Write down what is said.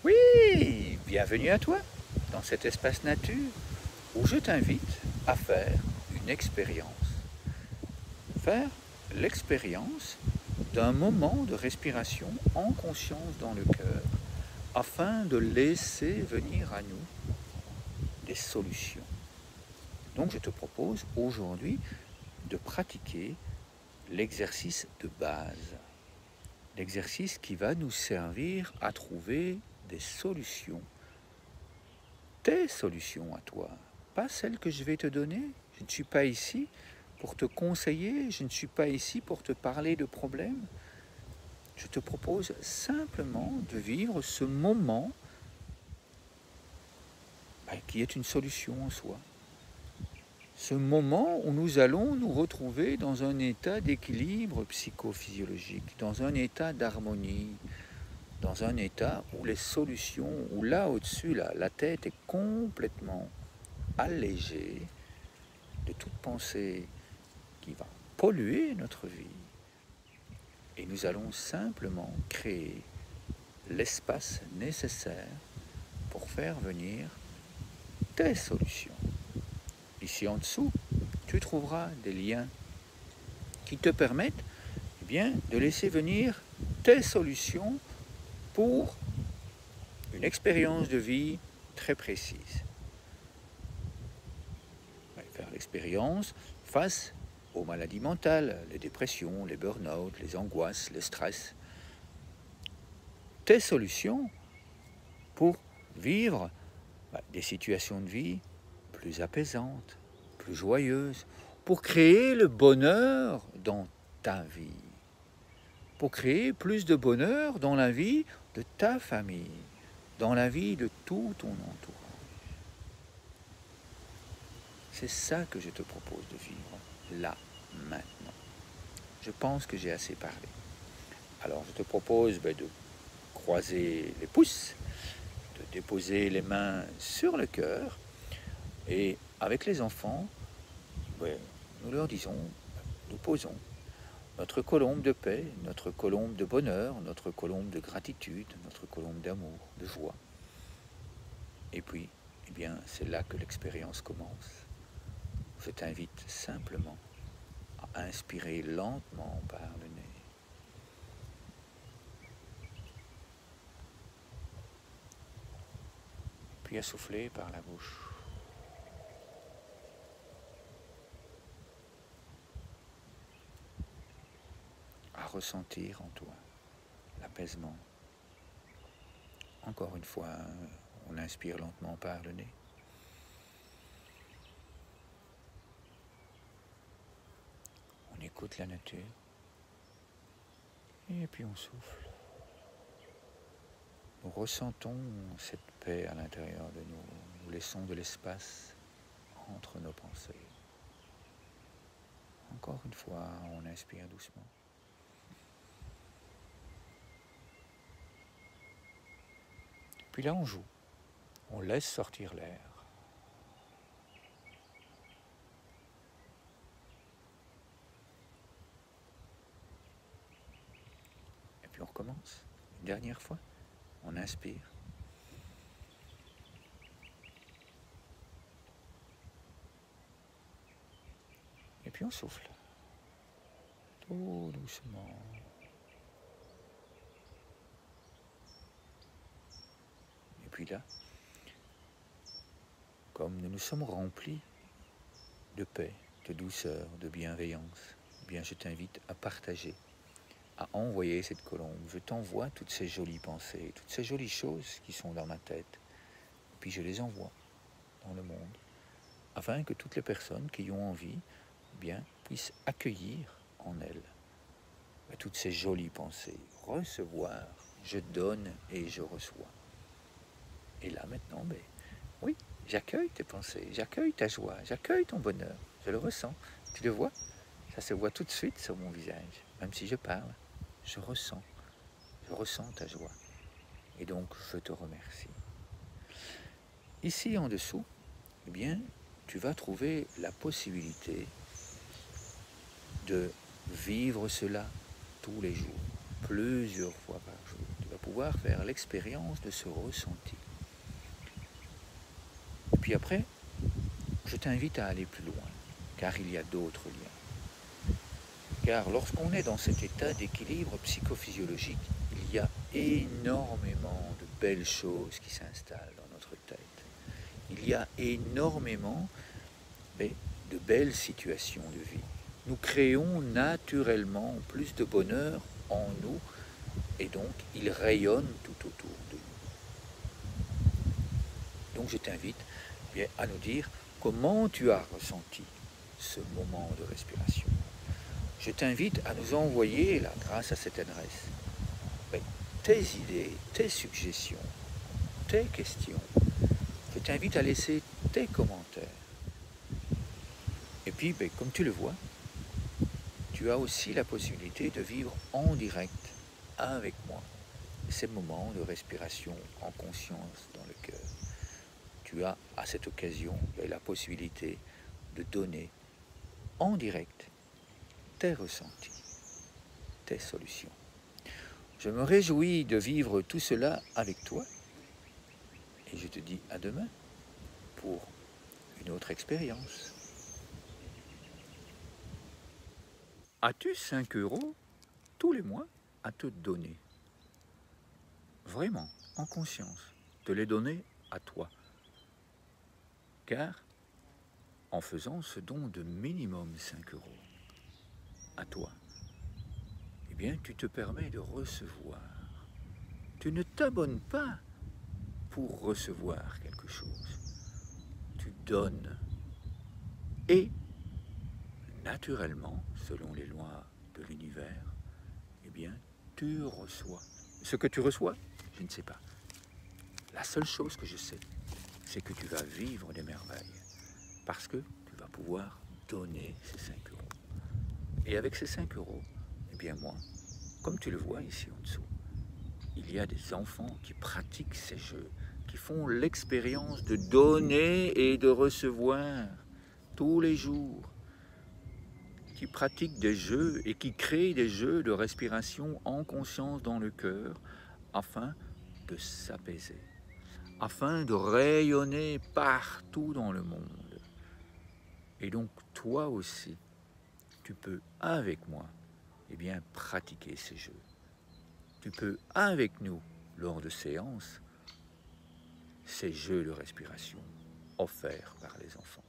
Oui, bienvenue à toi dans cet espace nature où je t'invite à faire une expérience. Faire l'expérience d'un moment de respiration en conscience dans le cœur afin de laisser venir à nous des solutions. Donc je te propose aujourd'hui de pratiquer l'exercice de base. L'exercice qui va nous servir à trouver des solutions. Tes solutions à toi, pas celles que je vais te donner. Je ne suis pas ici pour te conseiller, je ne suis pas ici pour te parler de problèmes. Je te propose simplement de vivre ce moment qui est une solution en soi. Ce moment où nous allons nous retrouver dans un état d'équilibre psychophysiologique, dans un état d'harmonie, dans un état où les solutions, où là au-dessus, là, la tête est complètement allégée de toute pensée qui va polluer notre vie. Et nous allons simplement créer l'espace nécessaire pour faire venir tes solutions. Ici en dessous, tu trouveras des liens qui te permettent de laisser venir tes solutions pour une expérience de vie très précise. Faire l'expérience face aux maladies mentales, les dépressions, les burn-out, les angoisses, le stress. Tes solutions pour vivre des situations de vie plus apaisantes, plus joyeuses, pour créer le bonheur dans ta vie, pour créer plus de bonheur dans la vie de ta famille, dans la vie de tout ton entourage. C'est ça que je te propose de vivre, là, maintenant. Je pense que j'ai assez parlé. Alors je te propose de croiser les pouces, de déposer les mains sur le cœur, et avec les enfants, nous leur disons, nous posons notre colombe de paix, notre colombe de bonheur, notre colombe de gratitude, notre colombe d'amour, de joie. Et puis, c'est là que l'expérience commence. Je t'invite simplement à inspirer lentement par le nez. Puis à souffler par la bouche. À ressentir en toi l'apaisement. Encore une fois, on inspire lentement par le nez. On écoute la nature. Et puis on souffle. Nous ressentons cette paix à l'intérieur de nous. Nous laissons de l'espace entre nos pensées. Encore une fois, on inspire doucement. Puis là, on joue. On laisse sortir l'air. Et puis on recommence. Une dernière fois. On inspire. Et puis on souffle. Tout doucement. Et puis là, comme nous nous sommes remplis de paix, de douceur, de bienveillance, je t'invite à partager, à envoyer cette colombe. Je t'envoie toutes ces jolies pensées, toutes ces jolies choses qui sont dans ma tête. Puis je les envoie dans le monde, afin que toutes les personnes qui ont envie puissent accueillir en elles toutes ces jolies pensées, recevoir, je donne et je reçois. Et là maintenant, oui, j'accueille tes pensées, j'accueille ta joie, j'accueille ton bonheur, je le ressens, tu le vois, ça se voit tout de suite sur mon visage, même si je parle, je ressens ta joie, et donc je te remercie. Ici en dessous, tu vas trouver la possibilité de vivre cela tous les jours, plusieurs fois par jour. Tu vas pouvoir faire l'expérience de ce ressenti. Et puis après, je t'invite à aller plus loin, car il y a d'autres liens. Car lorsqu'on est dans cet état d'équilibre psychophysiologique, il y a énormément de belles choses qui s'installent dans notre tête. Il y a énormément de belles situations de vie. Nous créons naturellement plus de bonheur en nous et donc il rayonne tout autour de nous. Donc je t'invite à nous dire comment tu as ressenti ce moment de respiration. Je t'invite à nous envoyer, là, grâce à cette adresse, tes idées, tes suggestions, tes questions. Je t'invite à laisser tes commentaires. Et puis, comme tu le vois, tu as aussi la possibilité de vivre en direct avec moi ces moments de respiration en conscience dans le cœur. Tu as à cette occasion la possibilité de donner en direct tes ressentis, tes solutions. Je me réjouis de vivre tout cela avec toi et je te dis à demain pour une autre expérience. As-tu 5 € tous les mois à te donner? Vraiment, en conscience, te les donner à toi. Car en faisant ce don de minimum 5 € à toi, eh bien tu te permets de recevoir. Tu ne t'abonnes pas pour recevoir quelque chose. Tu donnes. Et naturellement, selon les lois de l'univers, eh bien tu reçois. Ce que tu reçois, je ne sais pas. La seule chose que je sais, c'est que tu vas vivre des merveilles. Parce que tu vas pouvoir donner ces 5 €. Et avec ces 5 €, eh bien moi, comme tu le vois ici en dessous, il y a des enfants qui pratiquent ces jeux, qui font l'expérience de donner et de recevoir tous les jours, qui pratiquent des jeux et qui créent des jeux de respiration en conscience dans le cœur afin de s'apaiser, afin de rayonner partout dans le monde. Et donc toi aussi, tu peux avec moi pratiquer ces jeux. Tu peux avec nous, lors de séances, ces jeux de respiration offerts par les enfants.